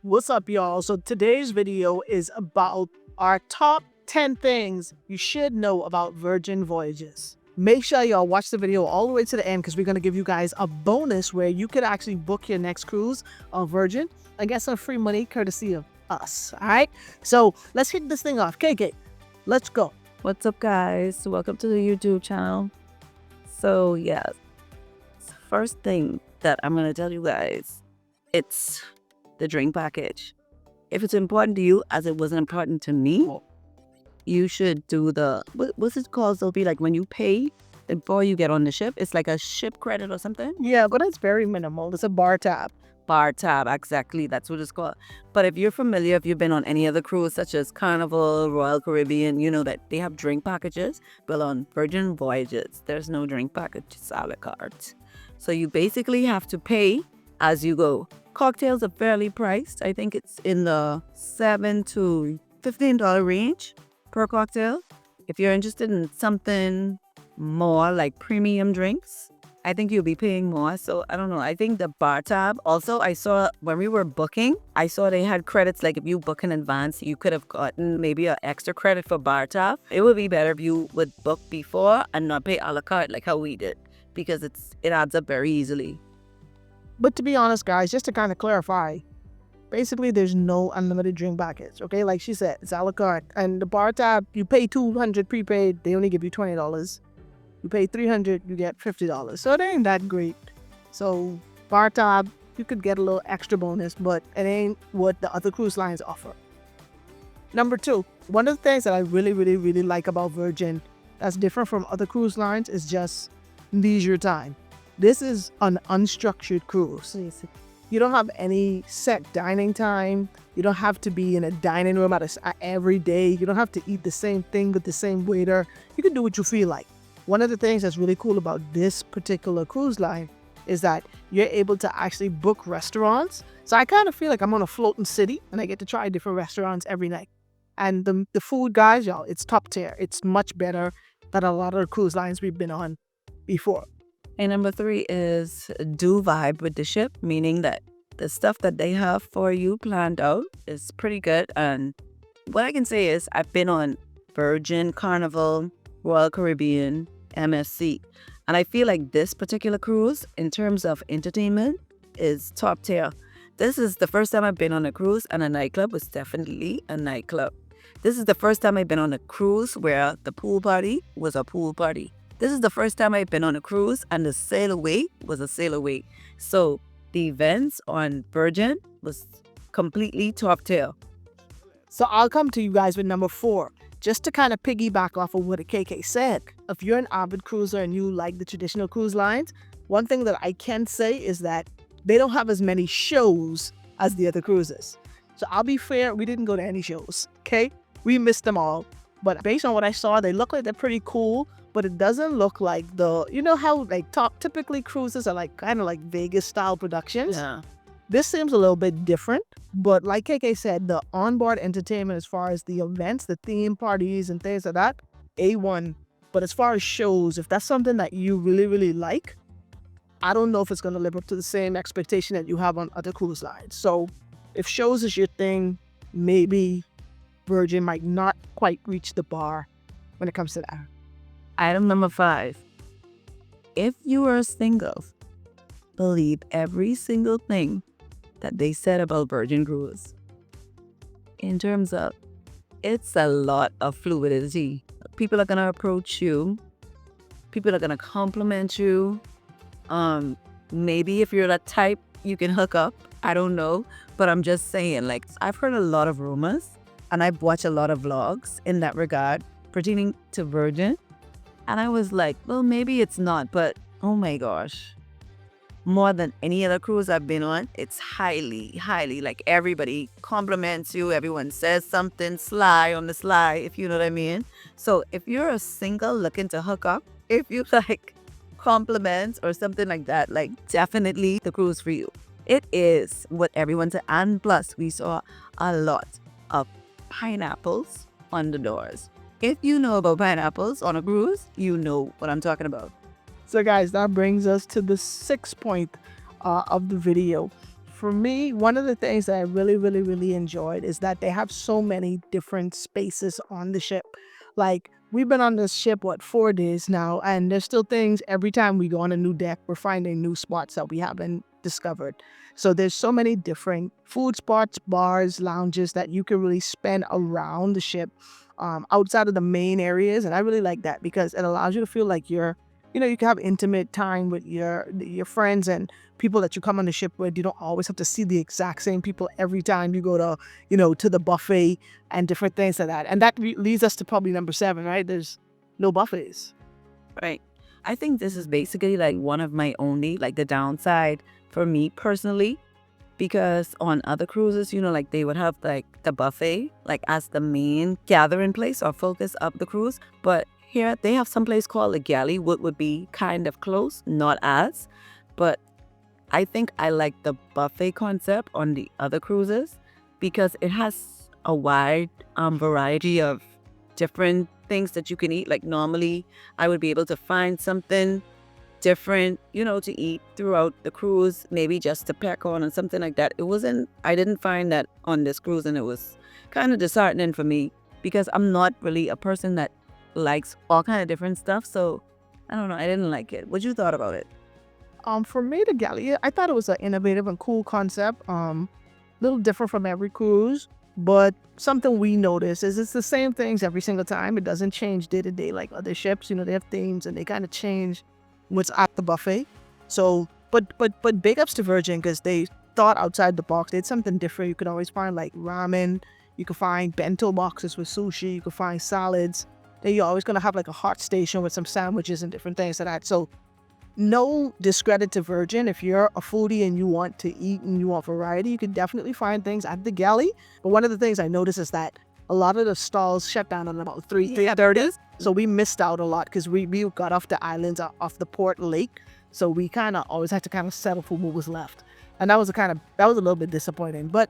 What's up, y'all? So today's video is about our top 10 things you should know about Virgin Voyages. Make sure y'all watch the video all the way to the end because we're going to give you guys a bonus where you could actually book your next cruise on Virgin and get some free money courtesy of us. All right? So let's hit this thing off. KK, let's go. What's up, guys? Welcome to the YouTube channel. So yeah, first thing that I'm gonna tell you guys, it's the drink package. If it's important to you as it wasn't important to me, you should do the what's it called? It'll be like when you pay before you get on the ship. It's like a ship credit or something. Yeah, but it's very minimal. It's a bar tab. Bar tab, exactly. That's what it's called. But if you're familiar, if you've been on any other cruise such as Carnival, Royal Caribbean, you know that they have drink packages. Well, on Virgin Voyages, there's no drink package, it's a la carte. So you basically have to pay as you go. Cocktails are fairly priced. I think it's in the $7 to $15 range per cocktail. If you're interested in something more like premium drinks, I think you'll be paying more. So I don't know. I think the bar tab. Also, I saw when we were booking, I saw they had credits. Like if you book in advance, you could have gotten maybe an extra credit for bar tab. It would be better if you would book before and not pay a la carte like how we did, because it adds up very easily. But to be honest, guys, just to kind of clarify, basically there's no unlimited drink package, okay? Like she said, it's a la carte. And the bar tab, you pay $200 prepaid, they only give you $20. You pay $300, you get $50. So it ain't that great. So bar tab, you could get a little extra bonus, but it ain't what the other cruise lines offer. Number two, one of the things that I really like about Virgin that's different from other cruise lines is just leisure time. This is an unstructured cruise. You don't have any set dining time. You don't have to be in a dining room every day. You don't have to eat the same thing with the same waiter. You can do what you feel like. One of the things that's really cool about this particular cruise line is that you're able to actually book restaurants. So I kind of feel like I'm on a floating city and I get to try different restaurants every night. And the food, guys, y'all, it's top tier. It's much better than a lot of the cruise lines we've been on before. And number three is do vibe with the ship, meaning that the stuff that they have for you planned out is pretty good. And what I can say is I've been on Virgin, Carnival, Royal Caribbean, MSC. And I feel like this particular cruise, in terms of entertainment, is top tier. This is the first time I've been on a cruise and a nightclub was definitely a nightclub. This is the first time I've been on a cruise where the pool party was a pool party. This is the first time I've been on a cruise and the sail away was a sail away. So the events on Virgin was completely top tier. So I'll come to you guys with number four. Just to kind of piggyback off of what KK said, if you're an avid cruiser and you like the traditional cruise lines, one thing that I can say is that they don't have as many shows as the other cruises. So I'll be fair, we didn't go to any shows, okay? We missed them all. But based on what I saw, they look like they're pretty cool, but it doesn't look like you know how like typically cruises are like kind of like Vegas style productions? Yeah. This seems a little bit different, but like KK said, the onboard entertainment as far as the events, the theme parties and things like that, A1. But as far as shows, if that's something that you really like, I don't know if it's going to live up to the same expectation that you have on other cruise lines. So if shows is your thing, maybe Virgin might not quite reach the bar when it comes to that. Item number 5. If you are single, believe every single thing that they said about Virgin Cruise. In terms of, it's a lot of fluidity. People are going to approach you. People are going to compliment you. Maybe if you're that type, you can hook up. I don't know. But I'm just saying, like, I've heard a lot of rumors and I've watched a lot of vlogs in that regard pertaining to Virgin. And I was like, well, maybe it's not. But, oh my gosh. More than any other cruise I've been on, it's highly, like everybody compliments you. Everyone says something sly on the sly, if you know what I mean. So if you're a single looking to hook up, if you like compliments or something like that, like definitely the cruise for you. It is what everyone said. And plus, we saw a lot of pineapples on the doors. If you know about pineapples on a cruise, you know what I'm talking about. So guys, that brings us to the sixth point of the video. For me, one of the things that I really enjoyed is that they have so many different spaces on the ship. Like, we've been on this ship, 4 days now, and there's still things every time we go on a new deck, we're finding new spots that we haven't discovered. So there's so many different food spots, bars, lounges that you can really spend around the ship, outside of the main areas. And I really like that because it allows you to feel like you can have intimate time with your friends and people that you come on the ship with. You don't always have to see the exact same people every time you go to the buffet and different things like that. And that leads us to probably number 7, right? There's no buffets. Right. I think this is basically like one of my only, like the downside for me personally, because on other cruises, like they would have like the buffet, like as the main gathering place or focus of the cruise. But here they have some place called the galley, what would be kind of close, not as. But I think I like the buffet concept on the other cruises because it has a wide variety of different things that you can eat. Like normally I would be able to find something different, to eat throughout the cruise, maybe just to peck on and something like that. I didn't find that on this cruise, and it was kind of disheartening for me because I'm not really a person that likes all kind of different stuff. So I don't know, I didn't like it. What you thought about it? For me, the galley, I thought it was an innovative and cool concept. Little different from every cruise, but something we notice is it's the same things every single time. It doesn't change day to day like other ships. They have themes and they kind of change what's at the buffet. So, but big ups to Virgin because they thought outside the box. They did something different. You could always find like ramen. You could find bento boxes with sushi. You could find salads. Then you're always gonna have like a hot station with some sandwiches and different things like that. So no discredit to Virgin. If you're a foodie and you want to eat and you want variety, you can definitely find things at the galley. But one of the things I noticed is that a lot of the stalls shut down at about 3:30. So we missed out a lot because we got off the islands, off the port lake. So we kind of always had to kind of settle for what was left. And that was a little bit disappointing. But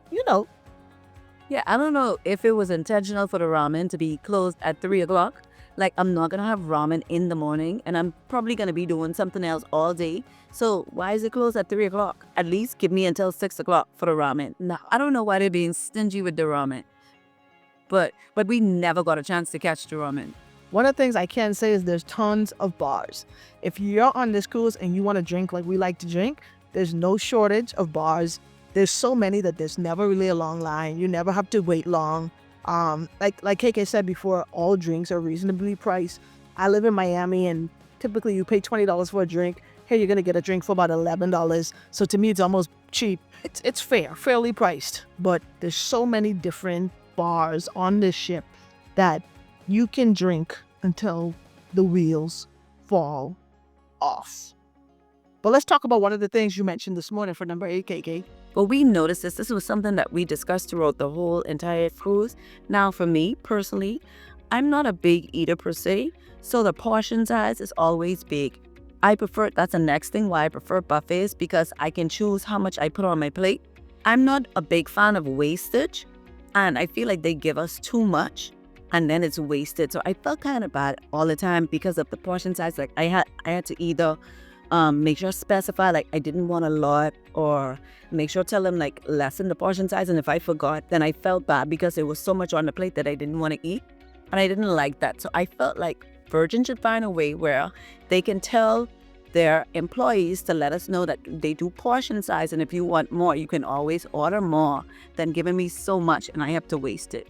Yeah, I don't know if it was intentional for the ramen to be closed at 3 o'clock. Like, I'm not going to have ramen in the morning, and I'm probably going to be doing something else all day. So why is it closed at 3 o'clock? At least give me until 6 o'clock for the ramen. No, I don't know why they're being stingy with the ramen. But we never got a chance to catch the ramen. one of the things I can say is there's tons of bars. If you're on this cruise and you want to drink like we like to drink, there's no shortage of bars. There's so many that there's never really a long line. You never have to wait long. Like KK said before, all drinks are reasonably priced. I live in Miami and typically you pay $20 for a drink. Here you're gonna get a drink for about $11. So to me, it's almost cheap. It's fairly priced. But there's so many different bars on this ship that you can drink until the wheels fall off. But let's talk about one of the things you mentioned this morning for number 8, KK. Well, we noticed this was something that we discussed throughout the whole entire cruise. Now, for me personally, I'm not a big eater per se, so the portion size is always big. That's the next thing why I prefer buffets, because I can choose how much I put on my plate. I'm not a big fan of wastage, and I feel like they give us too much and then it's wasted. So I felt kind of bad all the time because of the portion size. Like I had to either make sure specify like I didn't want a lot, or make sure tell them like lessen the portion size. And if I forgot, then I felt bad because there was so much on the plate that I didn't want to eat, and I didn't like that. So I felt like Virgin should find a way where they can tell their employees to let us know that they do portion size, and if you want more, you can always order more than giving me so much and I have to waste it.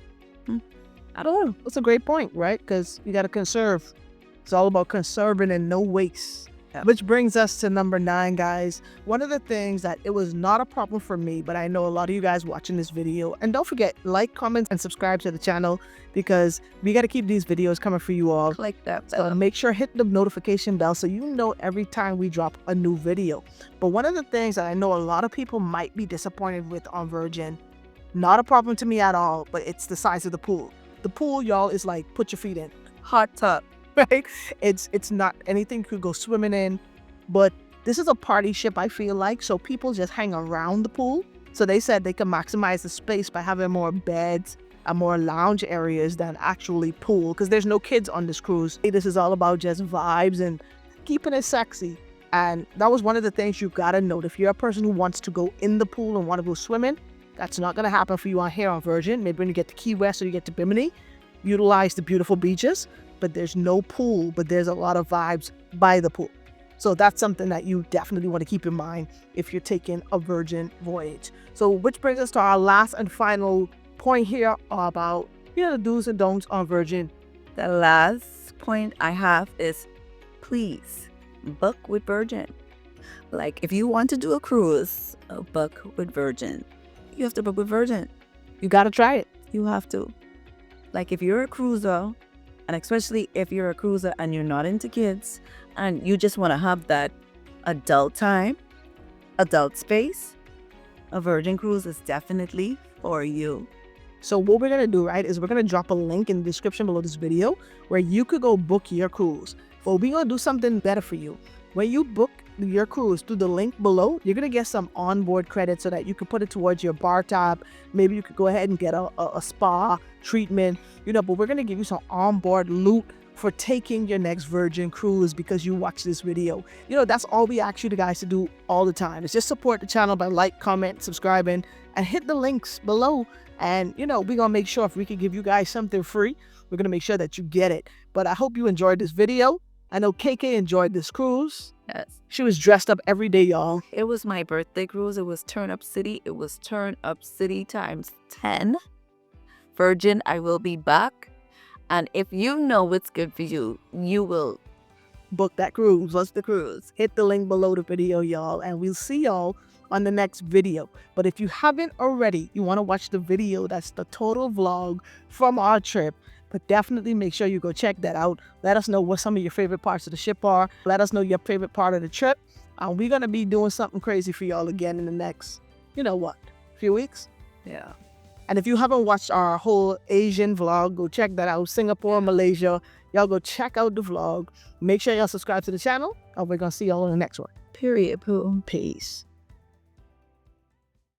I don't know. That's a great point, right? Because you got to conserve. It's all about conserving and no waste. Yeah. Which brings us to number 9, guys. One of the things that it was not a problem for me, but I know a lot of you guys watching this video. And don't forget, like, comment, and subscribe to the channel because we got to keep these videos coming for you all. Click that bell. So make sure hit the notification bell so you know every time we drop a new video. But one of the things that I know a lot of people might be disappointed with on Virgin, not a problem to me at all, but it's the size of the pool. The pool, y'all, is like, put your feet in. Hot tub. Right? It's not anything you could go swimming in, but this is a party ship, I feel like, so people just hang around the pool. So they said they can maximize the space by having more beds and more lounge areas than actually pool, because there's no kids on this cruise. This is all about just vibes and keeping it sexy. And that was one of the things you gotta note. If you're a person who wants to go in the pool and want to go swimming, that's not gonna happen for you on here on Virgin. Maybe when you get to Key West or you get to Bimini, utilize the beautiful beaches, but there's no pool, but there's a lot of vibes by the pool. So that's something that you definitely want to keep in mind if you're taking a Virgin voyage. So which brings us to our last and final point here about, the do's and don'ts on Virgin. The last point I have is, please book with Virgin. Like, if you want to do a cruise, book with Virgin. You have to book with Virgin. You got to try it. You have to. Like, if you're a cruiser, and especially if you're a cruiser and you're not into kids, and you just want to have that adult time, adult space, a Virgin cruise is definitely for you. So what we're going to do, right, is we're going to drop a link in the description below this video where you could go book your cruise. But we're going to do something better for you. When you book your cruise through the link below, you're going to get some onboard credit so that you can put it towards your bar tab. Maybe you could go ahead and get a spa treatment, but we're going to give you some onboard loot for taking your next Virgin cruise because you watch this video. That's all we ask you guys to do all the time. Is just support the channel by like, comment, subscribing, and hit the links below. And, we're going to make sure if we can give you guys something free, we're going to make sure that you get it. But I hope you enjoyed this video. I know KK enjoyed this cruise. Yes. She was dressed up every day, y'all. It was my birthday cruise. It was Turn Up City. It was Turn Up City times 10. Virgin, I will be back. And if you know what's good for you, you will book that cruise. What's the cruise? Hit the link below the video, y'all. And we'll see y'all on the next video. But if you haven't already, you want to watch the video, that's the total vlog from our trip. But definitely make sure you go check that out. Let us know what some of your favorite parts of the ship are. Let us know your favorite part of the trip. We're going to be doing something crazy for y'all again in the next, few weeks. Yeah. And if you haven't watched our whole Asian vlog, go check that out. Singapore, Malaysia. Y'all go check out the vlog. Make sure y'all subscribe to the channel. And we're going to see y'all in the next one. Period. Pooh. Peace.